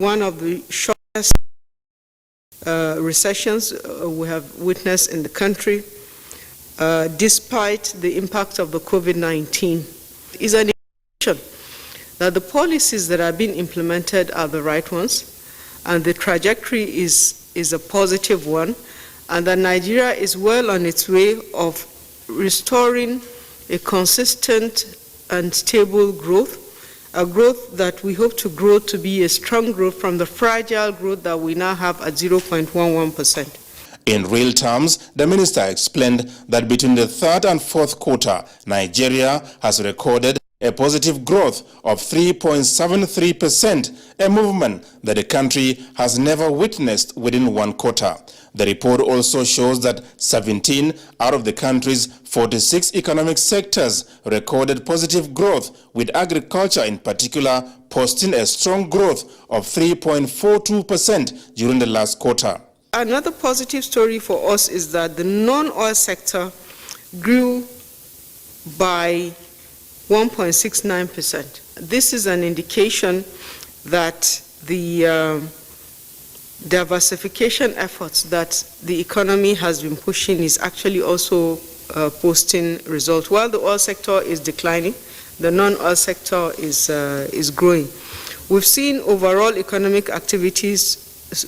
one of the shortest recessions we have witnessed in the country, despite the impact of the COVID-19, is an indication that the policies that are being implemented are the right ones, and the trajectory is a positive one, and that Nigeria is well on its way of restoring a consistent and stable growth, a growth that we hope to grow to be a strong growth from the fragile growth that we now have at 0.11%. In real terms, the minister explained that between the third and fourth quarter, Nigeria has recorded a positive growth of 3.73%, a movement that the country has never witnessed within one quarter. The report also shows that 17 out of the country's 46 economic sectors recorded positive growth, with agriculture in particular posting a strong growth of 3.42% during the last quarter. Another positive story for us is that the non-oil sector grew by 1.69%. This is an indication that the diversification efforts that the economy has been pushing is actually also posting results. While the oil sector is declining, the non-oil sector is growing. We've seen overall economic activities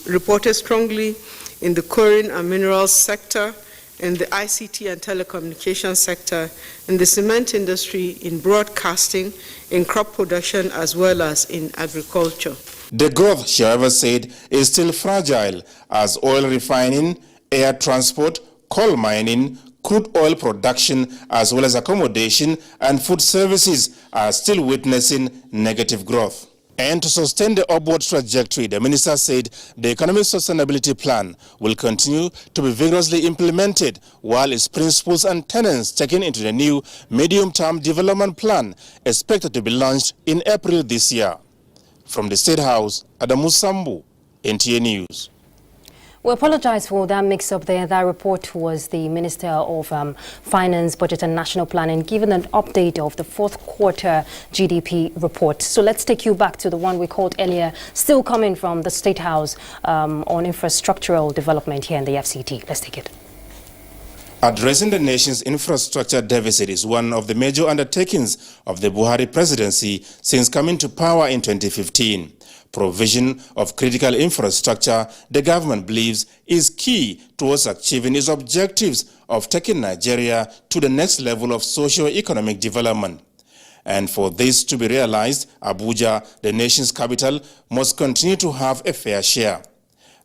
reported strongly in the quarrying and minerals sector, in the ICT and telecommunications sector, in the cement industry, in broadcasting, in crop production, as well as in agriculture. The growth, she however said, is still fragile, as oil refining, air transport, coal mining, crude oil production, as well as accommodation and food services are still witnessing negative growth. And to sustain the upward trajectory, the minister said the Economic Sustainability Plan will continue to be vigorously implemented, while its principles and tenets taken into the new medium-term development plan expected to be launched in April this year. From the State House, Adamu Sambu, NTA News. We apologize for that mix-up there. That report was the Minister of Finance, Budget and National Planning giving an update of the fourth quarter GDP report. So let's take you back to the one we called earlier, still coming from the State House on infrastructural development here in the FCT. Let's take it. Addressing the nation's infrastructure deficit is one of the major undertakings of the Buhari presidency since coming to power in 2015. Provision of critical infrastructure, the government believes, is key towards achieving its objectives of taking Nigeria to the next level of socio-economic development. And for this to be realized, Abuja, the nation's capital, must continue to have a fair share.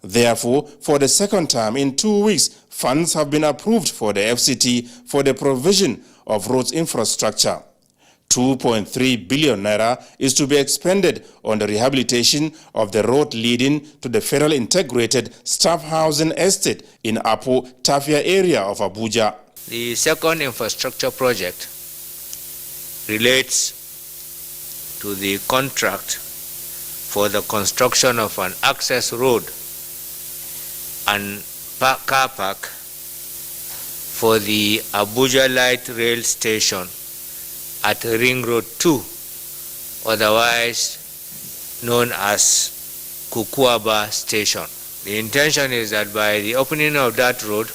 Therefore, for the second time in 2 weeks, funds have been approved for the FCT for the provision of roads infrastructure. 2.3 billion naira is to be expended on the rehabilitation of the road leading to the Federal Integrated Staff Housing Estate in Apo Tafia area of Abuja. The second infrastructure project relates to the contract for the construction of an access road and car park for the Abuja Light Rail Station at Ring Road 2, otherwise known as Kukuaba Station. The intention is that by the opening of that road,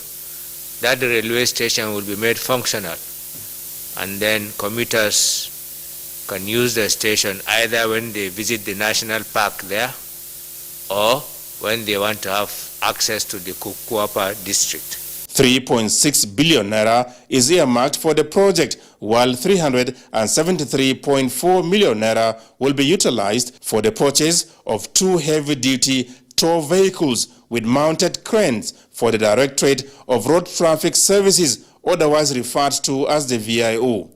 that railway station will be made functional, and then commuters can use the station either when they visit the national park there or when they want to have access to the Kukuaba district. 3.6 billion naira is earmarked for the project, while 373.4 million naira will be utilized for the purchase of 2 heavy-duty tow vehicles with mounted cranes for the Directorate of Road Traffic Services, otherwise referred to as the VIO.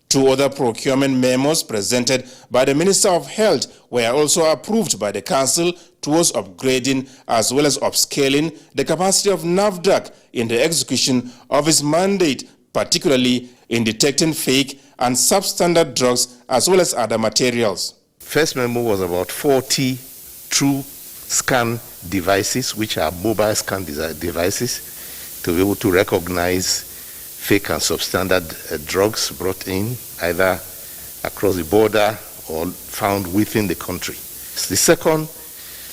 2 other procurement memos presented by the Minister of Health were also approved by the Council towards upgrading as well as upscaling the capacity of NAFDAC in the execution of its mandate, particularly in detecting fake and substandard drugs as well as other materials. First memo was about 40 true scan devices, which are mobile scan devices, to be able to recognize fake and substandard drugs brought in either across the border or found within the country. The second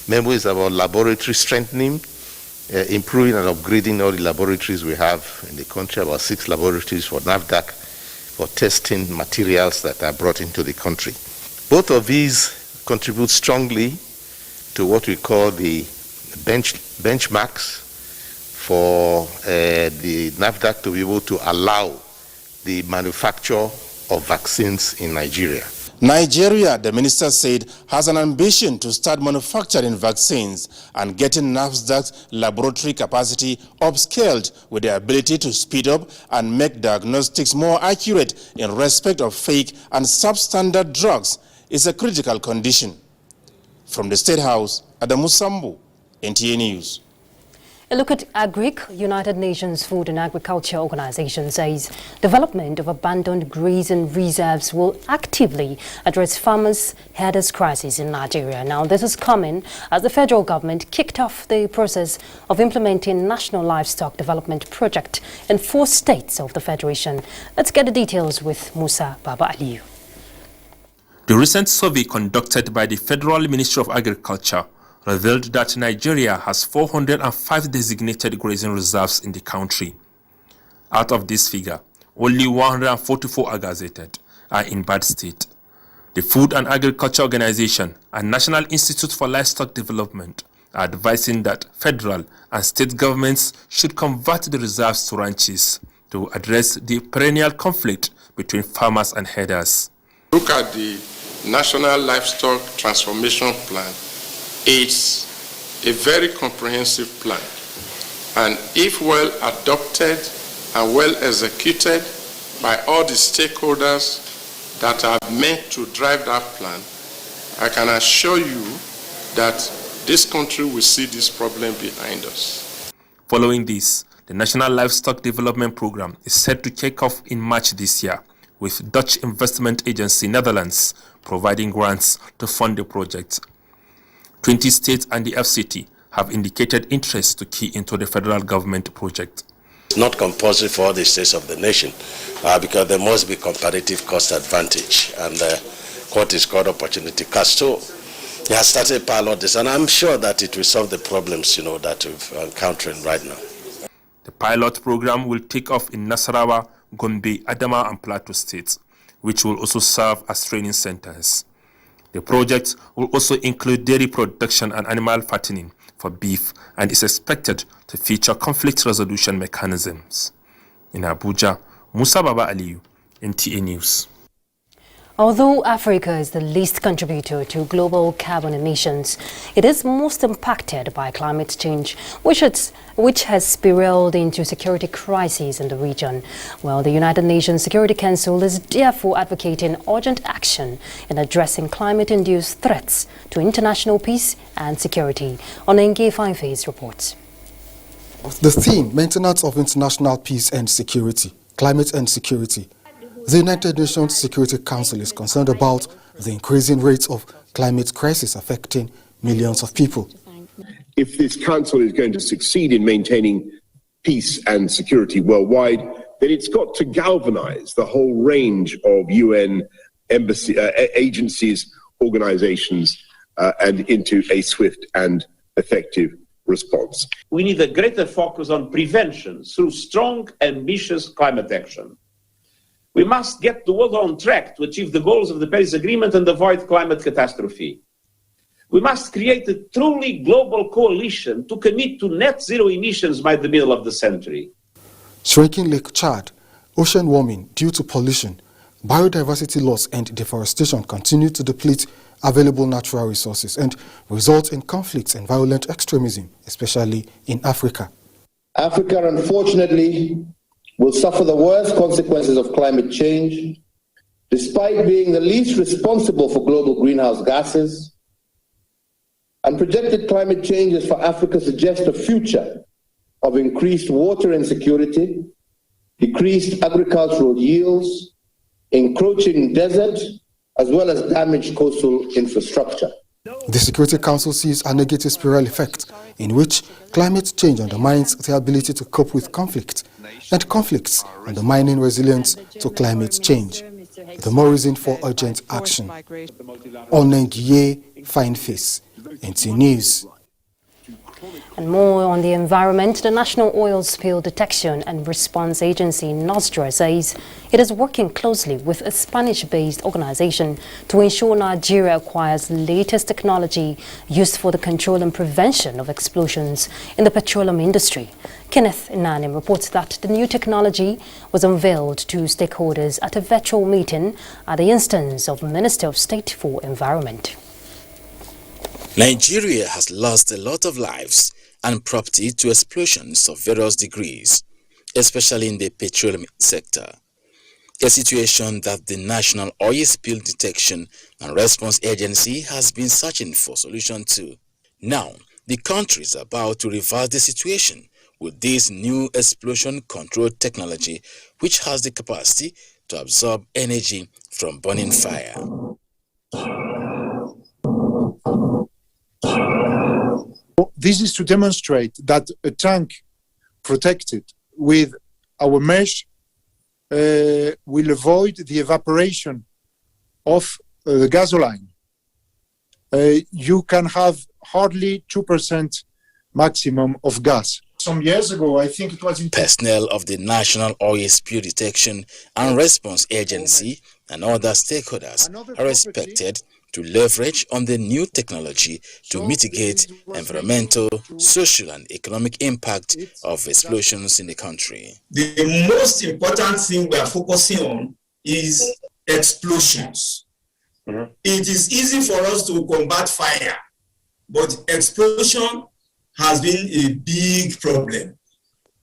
Memo is about laboratory strengthening, improving and upgrading all the laboratories we have in the country, about 6 laboratories for NAFDAC, for testing materials that are brought into the country. Both of these contribute strongly to what we call the benchmarks for the NAFDAC to be able to allow the manufacture of vaccines in Nigeria. Nigeria, the minister said, has an ambition to start manufacturing vaccines and getting NAFDAC's laboratory capacity upscaled with the ability to speed up and make diagnostics more accurate in respect of fake and substandard drugs is a critical condition. From the State House, Adamu Sambu, NTA News. A look at AGRIC, United Nations Food and Agriculture Organization, says development of abandoned grazing reserves will actively address farmers' herders' crisis in Nigeria. Now, this is coming as the federal government kicked off the process of implementing National Livestock Development Project in 4 states of the Federation. Let's get the details with Musa Baba Aliyu. The recent survey conducted by the Federal Ministry of Agriculture revealed that Nigeria has 405 designated grazing reserves in the country. Out of this figure, only 144 are gazetted are in bad state. The Food and Agriculture Organization and National Institute for Livestock Development are advising that federal and state governments should convert the reserves to ranches to address the perennial conflict between farmers and herders. Look at the National Livestock Transformation Plan. It's a very comprehensive plan, and if well adopted and well executed by all the stakeholders that are meant to drive that plan, I can assure you that this country will see this problem behind us. Following this, the National Livestock Development Program is set to kick off in March this year, with Dutch investment agency Netherlands providing grants to fund the project. 20 states and the FCT have indicated interest to key into the federal government project. It's not compulsory for all the states of the nation because there must be comparative cost advantage and what is called opportunity cost. So he has started a pilot this, and I'm sure that it will solve the problems that we're encountering right now. The pilot program will take off in Nasarawa, Gombe, Adama and Plateau states, which will also serve as training centers. The project will also include dairy production and animal fattening for beef and is expected to feature conflict resolution mechanisms. In Abuja, Musa Baba Aliyu, NTA News. Although Africa is the least contributor to global carbon emissions, it is most impacted by climate change, which has spiraled into security crises in the region. Well, the United Nations Security Council is therefore advocating urgent action in addressing climate-induced threats to international peace and security. Onenge Fineface reports. The theme, maintenance of international peace and security, climate and security. The United Nations Security Council is concerned about the increasing rates of climate crisis affecting millions of people. If this council is going to succeed in maintaining peace and security worldwide, then it's got to galvanize the whole range of UN agencies, organizations, and into a swift and effective response. We need a greater focus on prevention through strong, ambitious climate action. We must get the world on track to achieve the goals of the Paris Agreement and avoid climate catastrophe. We must create a truly global coalition to commit to net zero emissions by the middle of the century. Shrinking Lake Chad, ocean warming due to pollution, biodiversity loss and deforestation continue to deplete available natural resources and result in conflicts and violent extremism, especially in Africa. Africa, unfortunately, will suffer the worst consequences of climate change, despite being the least responsible for global greenhouse gases. Unprojected climate changes for Africa suggest a future of increased water insecurity, decreased agricultural yields, encroaching desert, as well as damaged coastal infrastructure. The Security Council sees a negative spiral effect in which climate change undermines the ability to cope with conflict, and conflicts undermining resilience to climate change. The more reason for urgent action. Onengiye Fineface, NTA News. And more on the environment, the National Oil Spill Detection and Response Agency, Niger, says it is working closely with a Spanish-based organization to ensure Nigeria acquires the latest technology used for the control and prevention of explosions in the petroleum industry. Kenneth Inanim reports that the new technology was unveiled to stakeholders at a virtual meeting at the instance of Minister of State for Environment. Nigeria has lost a lot of lives and property to explosions of various degrees, especially in the petroleum sector. A situation that the National Oil Spill Detection and Response Agency has been searching for solution to. Now, the country is about to reverse the situation with this new explosion control technology, which has the capacity to absorb energy from burning fire. This is to demonstrate that a tank protected with our mesh will avoid the evaporation of the gasoline. You can have hardly 2% maximum of gas. Some years ago, I think it was in... Personnel of the National Oil Spill Detection and Response Agency and other stakeholders are expected to leverage on the new technology to mitigate environmental, social and economic impact of explosions in the country. The most important thing we are focusing on is explosions. It is easy for us to combat fire, but explosion has been a big problem.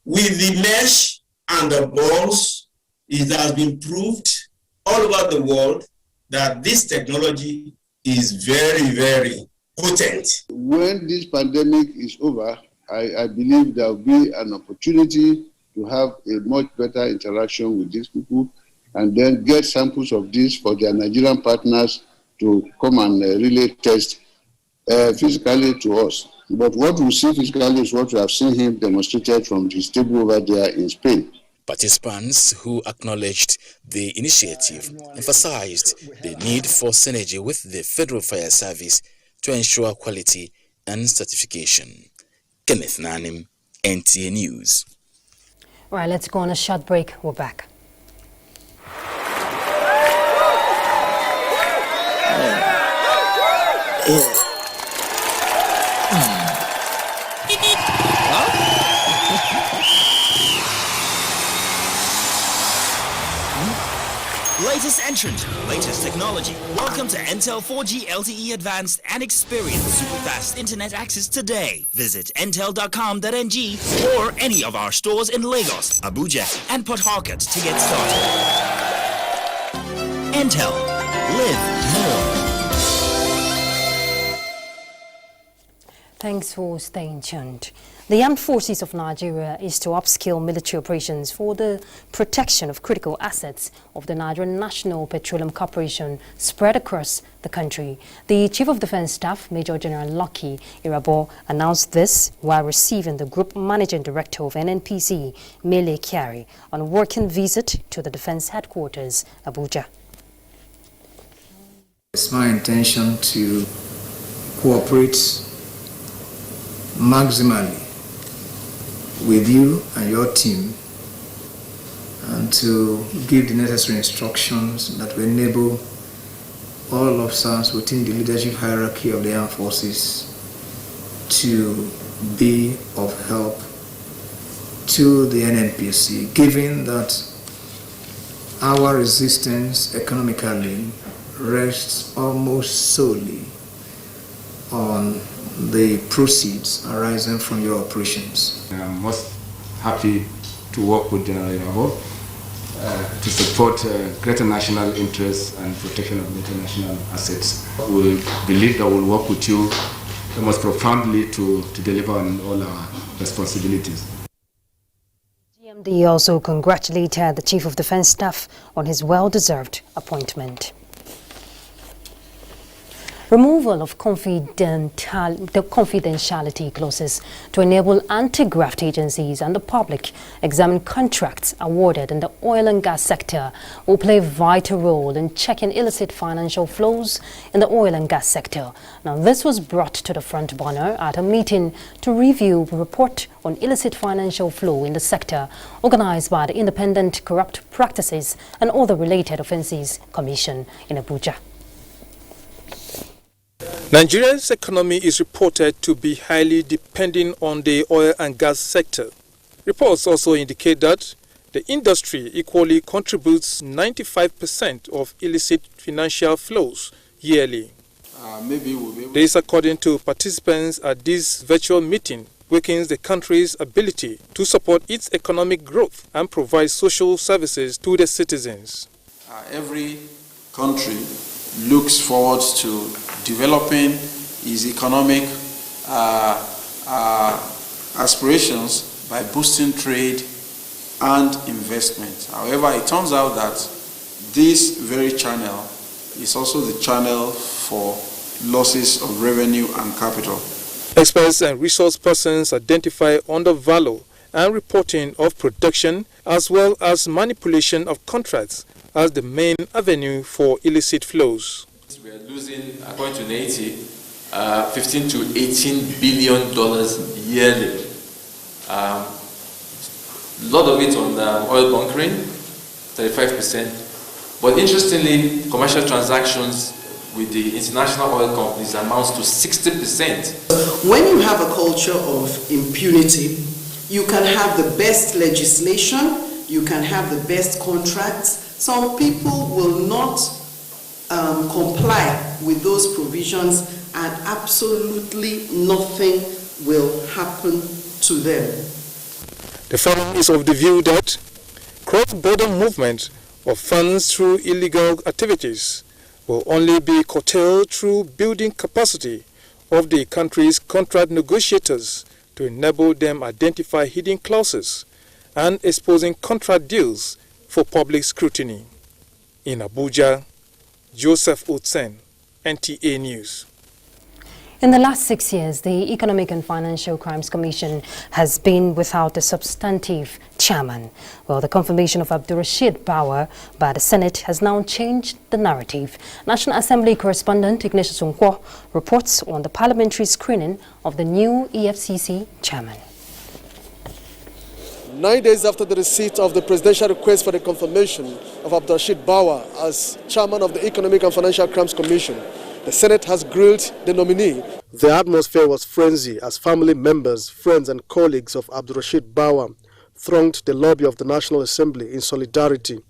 With the mesh and the balls, it has been proved all over the world that this technology is very, very potent. When this pandemic is over, I believe there will be an opportunity to have a much better interaction with these people and then get samples of this for their Nigerian partners to come and really test physically to us. But what we see physically is what we have seen him demonstrated from his table over there in Spain. Participants who acknowledged the initiative emphasized the need for synergy with the Federal Fire Service to ensure quality and certification. Kenneth Nanim, NTA News. All right, let's go on a short break. We're back. Latest entrant, latest technology. Welcome to Intel 4G LTE Advanced and experience super fast internet access today. Visit intel.com.ng or any of our stores in Lagos, Abuja, and Port Harcourt to get started. Intel. Live more. Thanks for staying tuned. The Armed Forces of Nigeria is to upskill military operations for the protection of critical assets of the Nigerian National Petroleum Corporation spread across the country. The Chief of Defense Staff, Major General Lucky Irabo, announced this while receiving the Group Managing Director of NNPC, Mele Kyari, on a working visit to the Defense Headquarters, Abuja. It's my intention to cooperate maximally with you and your team and to give the necessary instructions that will enable all officers within the leadership hierarchy of the armed forces to be of help to the NNPC, given that our resistance economically rests almost solely on the proceeds arising from your operations. I'm most happy to work with General Irabo to support greater national interests and protection of international assets. We believe that we'll work with you most profoundly to deliver on all our responsibilities. GMD also congratulated the Chief of Defense Staff on his well-deserved appointment. removal of confidentiality clauses to enable anti-graft agencies and the public examine contracts awarded in the oil and gas sector will play a vital role in checking illicit financial flows in the oil and gas sector. Now, this was brought to the front burner at a meeting to review a report on illicit financial flow in the sector organized by the Independent Corrupt Practices and Other Related Offences Commission in Abuja. Nigeria's economy is reported to be highly dependent on the oil and gas sector. Reports also indicate that the industry equally contributes 95% of illicit financial flows yearly. This, according to participants at this virtual meeting, weakens the country's ability to support its economic growth and provide social services to the citizens. Every country looks forward to developing its economic aspirations by boosting trade and investment. However, it turns out that this very channel is also the channel for losses of revenue and capital. Experts and resource persons identify undervalue and reporting of production as well as manipulation of contracts as the main avenue for illicit flows. We are losing, according to NTA, $15 to $18 billion yearly. A lot of it on oil bunkering, 35%. But interestingly, commercial transactions with the international oil companies amounts to 60%. When you have a culture of impunity, you can have the best legislation, you can have the best contracts. Some people will not comply with those provisions and absolutely nothing will happen to them. The forum is of the view that cross-border movement of funds through illegal activities will only be curtailed through building capacity of the country's contract negotiators to enable them identify hidden clauses and exposing contract deals for public scrutiny. In Abuja, Joseph Otsen, NTA News. In the last 6 years, the Economic and Financial Crimes Commission has been without a substantive chairman. Well, the confirmation of Abdurrashid Bawa by the Senate has now changed the narrative. National Assembly correspondent Ignatius Unkwo reports on the parliamentary screening of the new EFCC chairman. 9 days after the receipt of the presidential request for the confirmation of Abdurrashid Bawa as chairman of the Economic and Financial Crimes Commission, the Senate has grilled the nominee. The atmosphere was frenzy as family members, friends and colleagues of Abdurrashid Bawa thronged the lobby of the National Assembly in solidarity.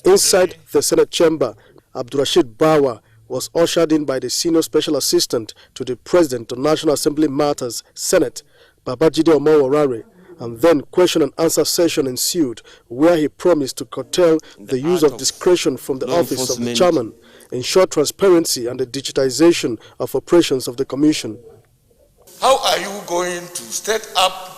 Inside the Senate chamber, Abdurrashid Bawa was ushered in by the senior special assistant to the President of National Assembly Matters, Senate, Babajide Omoworare, and then question and answer session ensued, where he promised to curtail the use of discretion from the office of the chairman, ensure transparency and the digitization of operations of the commission. How are you going to set up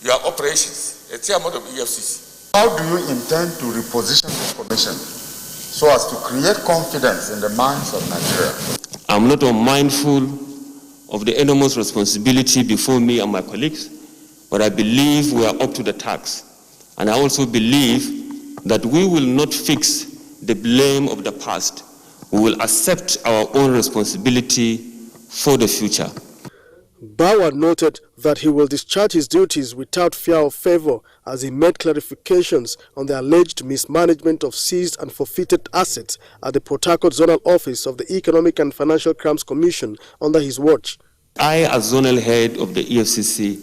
your operations, a chairman of EFCC? How do you intend to reposition this commission so as to create confidence in the minds of Nigeria? I'm not unmindful of the enormous responsibility before me and my colleagues, but I believe we are up to the task. And I also believe that we will not fix the blame of the past. We will accept our own responsibility for the future. Bawa noted that he will discharge his duties without fear or favor as he made clarifications on the alleged mismanagement of seized and forfeited assets at the Port Harcourt Zonal Office of the Economic and Financial Crimes Commission under his watch. I, as zonal head of the EFCC,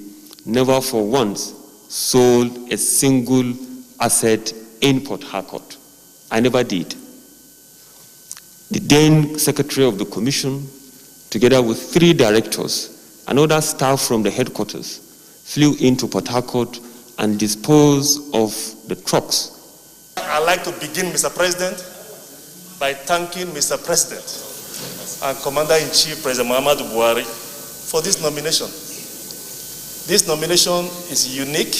never for once sold a single asset in Port Harcourt. I never did. The then Secretary of the Commission, together with 3 directors and other staff from the headquarters, flew into Port Harcourt and disposed of the trucks. I'd like to begin, Mr. President, by thanking Mr. President and Commander-in-Chief President Muhammadu Buhari for this nomination. This nomination is unique.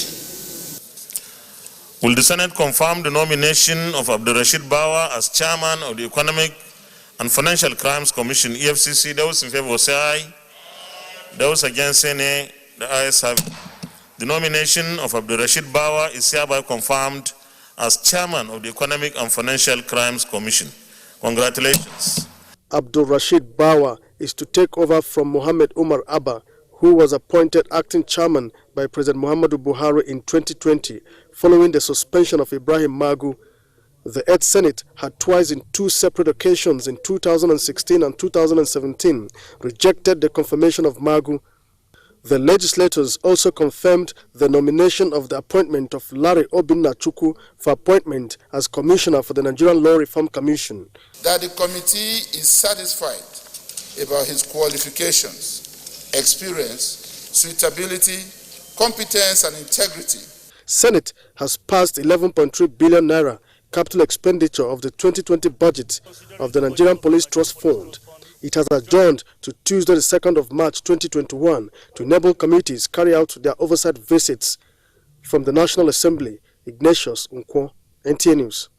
Will the Senate confirm the nomination of Abdurrashid Bawa as chairman of the Economic and Financial Crimes Commission, EFCC. Those in favor say aye. Those against say nay. The ayes have it. The nomination of Abdul Rashid Bawa is hereby confirmed as chairman of the Economic and Financial Crimes Commission. Congratulations. Abdul Rashid Bawa is to take over from Mohammed Umar Abba, who was appointed acting chairman by President Muhammadu Buhari in 2020 following the suspension of Ibrahim Magu. The 8th Senate had twice in 2 separate occasions in 2016 and 2017 rejected the confirmation of Magu. The legislators also confirmed the nomination of the appointment of Larry Obinna-Chukwu for appointment as Commissioner for the Nigerian Law Reform Commission. That the committee is satisfied about his qualifications, experience, suitability, competence and integrity. Senate has passed 11.3 billion naira capital expenditure of the 2020 budget of the Nigerian Police Trust Fund. It has adjourned to Tuesday, the 2nd of March 2021 to enable committees carry out their oversight visits. From the National Assembly, Ignatius Nkwo, NTA News.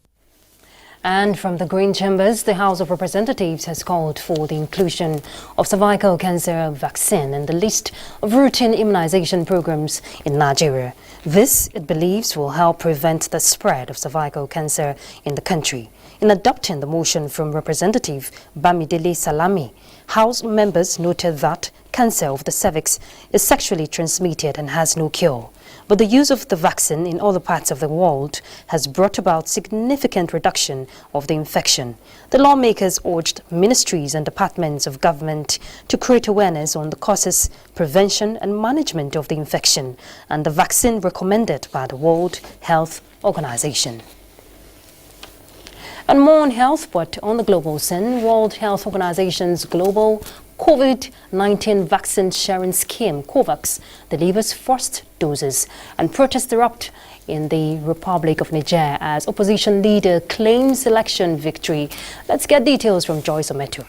And from the Green Chambers, the House of Representatives has called for the inclusion of cervical cancer vaccine in the list of routine immunization programs in Nigeria. This, it believes, will help prevent the spread of cervical cancer in the country. In adopting the motion from Representative Bamidele Salami, House members noted that cancer of the cervix is sexually transmitted and has no cure. But the use of the vaccine in other parts of the world has brought about significant reduction of the infection. The lawmakers urged ministries and departments of government to create awareness on the causes, prevention and management of the infection and the vaccine recommended by the World Health Organization. And more on health, but on the global scene, World Health Organization's global COVID-19 vaccine sharing scheme, COVAX, delivers first doses, and protests erupt in the Republic of Niger as opposition leader claims election victory. Let's get details from Joyce Ometu.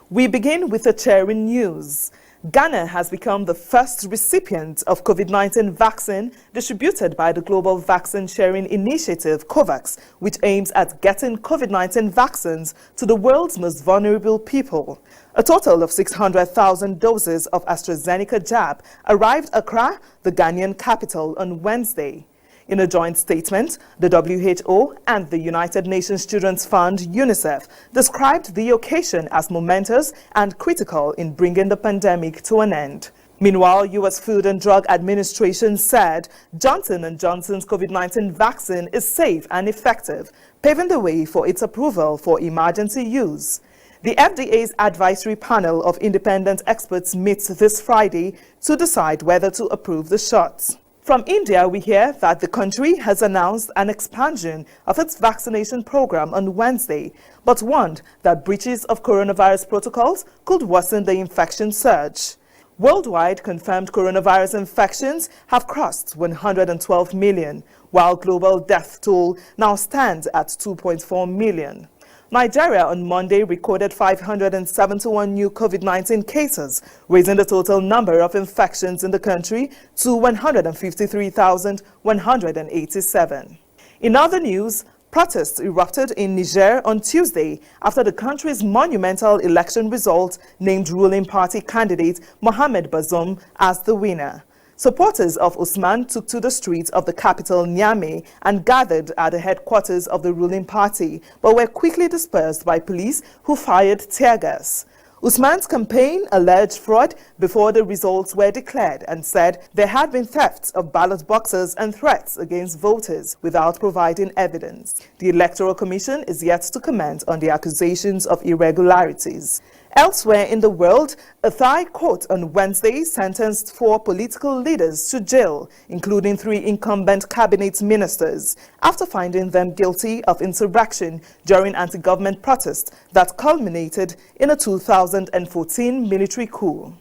We begin with a cheering news. Ghana has become the first recipient of COVID-19 vaccine distributed by the Global Vaccine Sharing Initiative, COVAX, which aims at getting COVID-19 vaccines to the world's most vulnerable people. A total of 600,000 doses of AstraZeneca jab arrived Accra, the Ghanaian capital, on Wednesday. In a joint statement, the WHO and the United Nations Children's Fund, UNICEF, described the occasion as momentous and critical in bringing the pandemic to an end. Meanwhile, U.S. Food and Drug Administration said Johnson & Johnson's COVID-19 vaccine is safe and effective, paving the way for its approval for emergency use. The FDA's advisory panel of independent experts meets this Friday to decide whether to approve the shots. From India, we hear that the country has announced an expansion of its vaccination program on Wednesday, but warned that breaches of coronavirus protocols could worsen the infection surge. Worldwide, confirmed coronavirus infections have crossed 112 million, while global death toll now stands at 2.4 million. Nigeria on Monday recorded 571 new COVID-19 cases, raising the total number of infections in the country to 153,187. In other news, protests erupted in Niger on Tuesday after the country's monumental election result named ruling party candidate Mohamed Bazoum as the winner. Supporters of Usman took to the streets of the capital, Niamey, and gathered at the headquarters of the ruling party, but were quickly dispersed by police who fired tear gas. Usman's campaign alleged fraud before the results were declared and said there had been thefts of ballot boxes and threats against voters without providing evidence. The Electoral Commission is yet to comment on the accusations of irregularities. Elsewhere in the world, a Thai court on Wednesday sentenced 4 political leaders to jail, including 3 incumbent cabinet ministers, after finding them guilty of insurrection during anti-government protests that culminated in a 2014 military coup.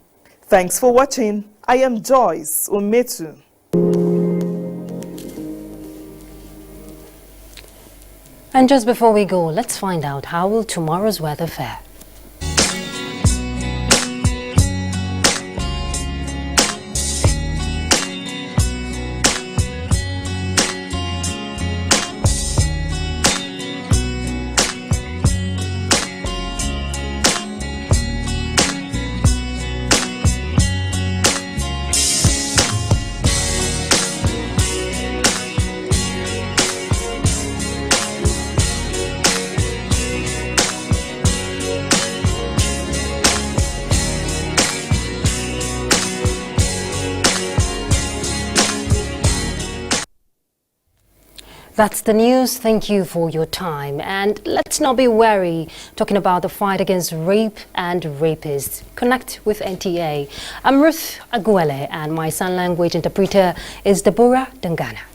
Thanks for watching. I am Joyce Ometu. And just before we go, let's find out how will tomorrow's weather fare. That's the news. Thank you for your time. And let's not be wary talking about the fight against rape and rapists. Connect with NTA. I'm Ruth Aguele, and my sign language interpreter is Deborah Dangana.